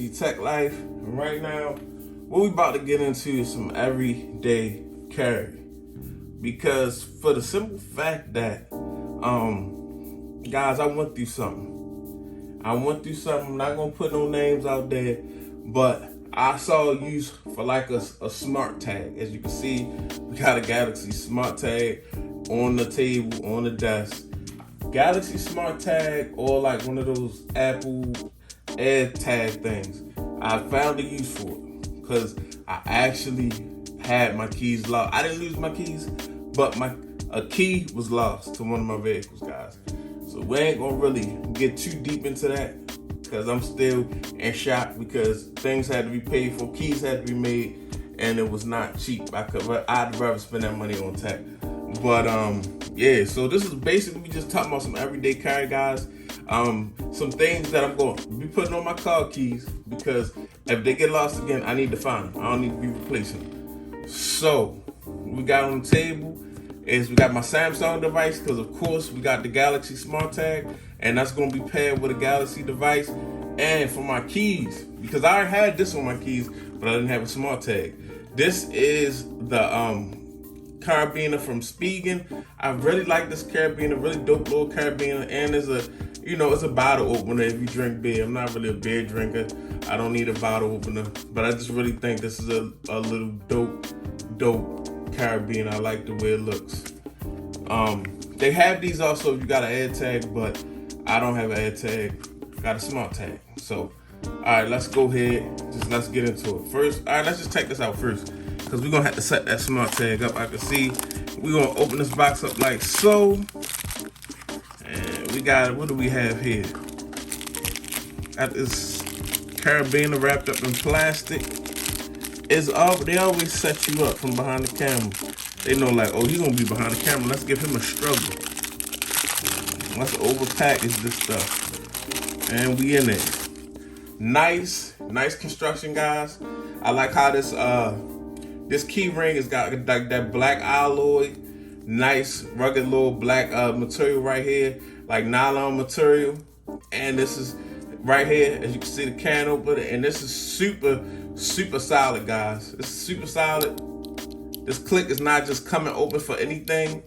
Easy Tech Life. And right now, what we about to get into is some everyday carry. Because for the simple fact that, guys, I went through something. I'm not gonna put no names out there, but I saw a use for like a SmartTag. As you can see, we got a Galaxy SmartTag on the table, on the desk. Galaxy SmartTag, or like one of those Apple AirTag things. I found a use for it because I actually had my keys lost. I didn't lose my keys, but a key was lost to one of my vehicles, guys. So we ain't gonna really get too deep into that because I'm still in shock because things had to be paid for, keys had to be made, and it was not cheap. I'd rather spend that money on tech. But yeah, so this is basically we just talking about some everyday carry, guys. Some things that I'm going to be putting on my car keys because if they get lost again, I need to find them. I don't need to be replacing them. So we got on the table is we got my Samsung device because of course we got the Galaxy SmartTag, and that's going to be paired with a Galaxy device. And for my keys, because I already had this on my keys, but I didn't have a SmartTag. This is the carabiner from Spigen. I really like this carabiner, really dope little carabiner, and it's a bottle opener if you drink beer. I'm not really a beer drinker. I don't need a bottle opener, but I just really think this is a little dope carabiner. I like the way it looks. They have these also if you got an AirTag, but I don't have an AirTag. Got a SmartTag. So, all right, let's go ahead. Let's get into it. First, all right, let's just check this out first, because we're going to have to set that SmartTag up. I can see we're going to open this box up like so. And we got, what do we have here? Got this carabiner wrapped up in plastic. They always set you up from behind the camera. They know like, oh, he's going to be behind the camera. Let's give him a struggle. Let's overpackage this stuff. And we in there. Nice construction, guys. I like how this key ring has got like that black alloy, nice rugged little black material right here, like nylon material. And this is right here, as you can see, the can opener, and this is super solid, guys. It's super solid. This click is not just coming open for anything,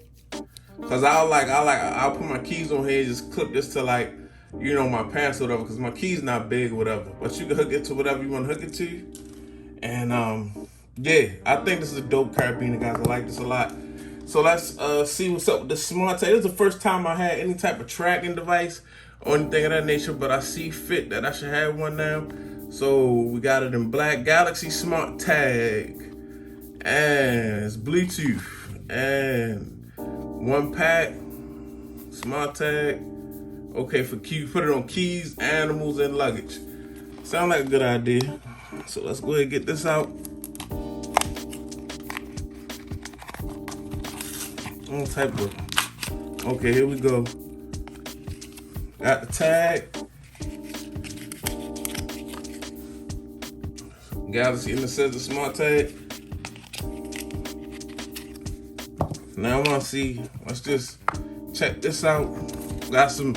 cause I'll put my keys on here and just clip this to like, my pants or whatever, because my key's not big or whatever. But you can hook it to whatever you want to hook it to. And yeah, I think this is a dope carabiner, guys. I like this a lot. So let's see what's up with the SmartTag. This is the first time I had any type of tracking device or anything of that nature, but I see fit that I should have one now. So we got it in black, Galaxy SmartTag, and it's Bluetooth, and one pack, SmartTag. Okay, for key, put it on keys, animals, and luggage. Sound like a good idea. So let's go ahead and get this out. All type of. Okay, here we go. Got the tag. Galaxy, and it says the SmartTag. Now I want to see. Let's just check this out. Got some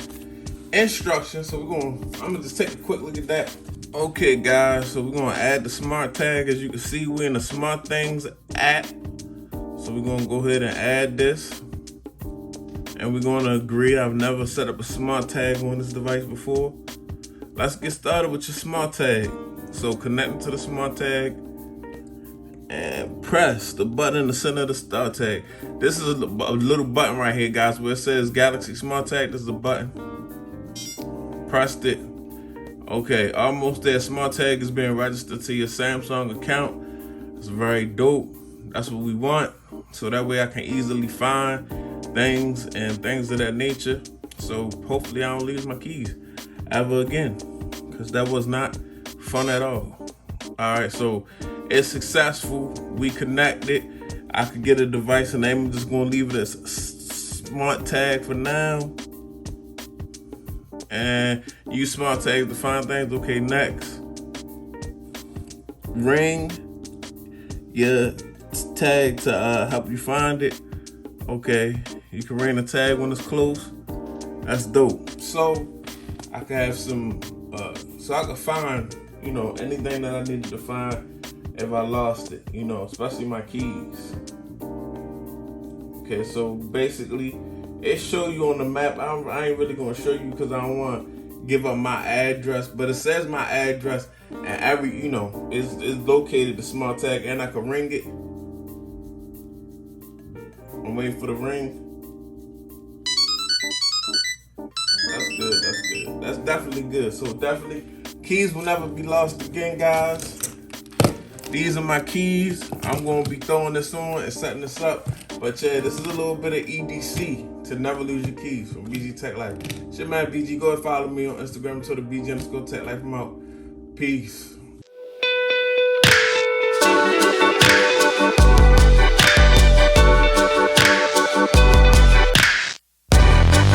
instructions, so I'm gonna just take a quick look at that. Okay, guys, so we're gonna add the SmartTag. As you can see, we're in the Smart Things app. So we're gonna go ahead and add this, and we're gonna agree. I've never set up a SmartTag on this device before. Let's get started with your SmartTag. So connecting to the SmartTag, and press the button in the center of the start tag. This is a little button right here, guys, where it says Galaxy SmartTag. This is the button. Pressed it. Okay, almost there. SmartTag is being registered to your Samsung account. It's very dope. That's what we want. So that way I can easily find things and things of that nature. So hopefully I don't lose my keys ever again, because that was not fun at all. All right, so it's successful. We connected. I could get a device, and I'm just gonna leave it as SmartTag for now. And use SmartTag to find things. Okay, next. Ring your tag to help you find it. Okay, you can ring the tag when it's close. That's dope. So I can have some, so I can find you know, anything that I needed to find if I lost it, you know, especially my keys. Okay, so basically, it show you on the map. I ain't really gonna show you because I don't want to give up my address, but it says my address and every, you know, it's located the SmartTag, and I can ring it. I'm waiting for the ring. That's good. That's good. That's definitely good. So definitely, keys will never be lost again, guys. These are my keys. I'm going to be throwing this on and setting this up. But yeah, this is a little bit of EDC to never lose your keys from BG Tech Life. It's your man BG. Go and follow me on Instagram, Twitter, BG_Tech Life. I'm out. Peace.